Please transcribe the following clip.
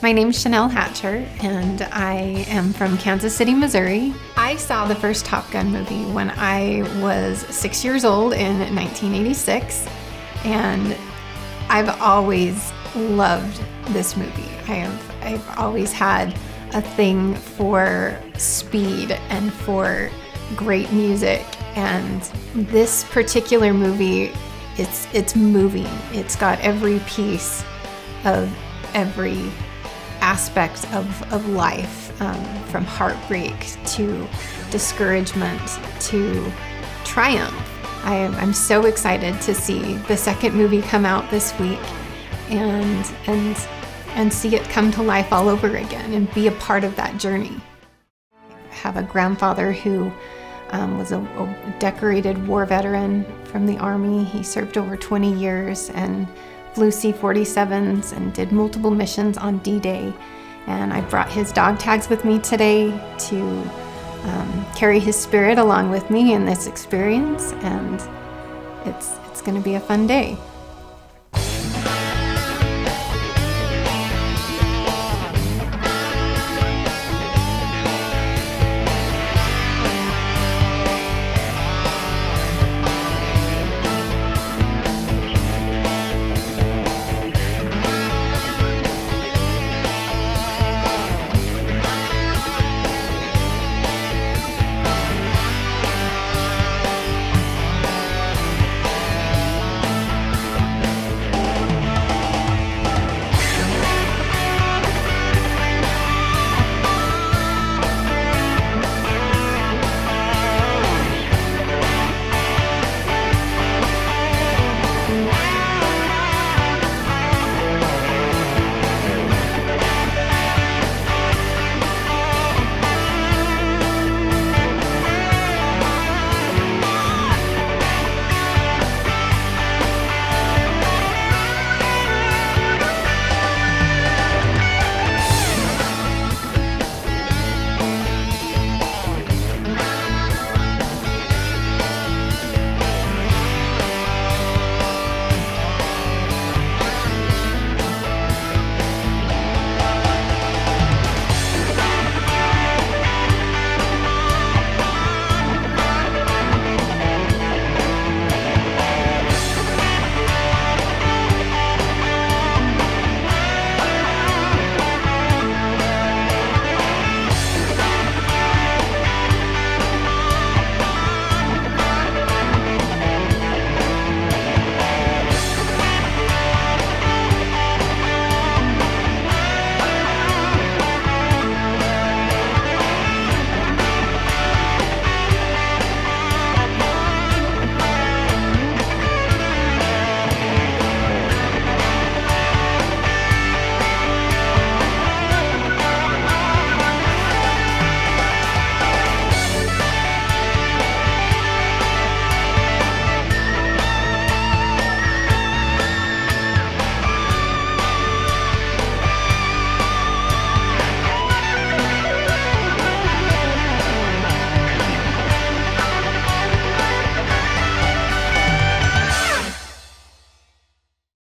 My name's Shanell Hatcher, and I am from Kansas City, Missouri. I saw the first Top Gun movie when I was 6 years old in 1986, and I've always loved this movie. I've always had a thing for speed and for great music, and this particular movie, it's moving. It's got every piece of every aspect of life, from heartbreak to discouragement to triumph. I'm so excited to see the second movie come out this week and see it come to life all over again and be a part of that journey. I have a grandfather who was a decorated war veteran from the Army. He served over 20 years and flew C-47s and did multiple missions on D-Day. And I brought his dog tags with me today to carry his spirit along with me in this experience, and it's going to be a fun day.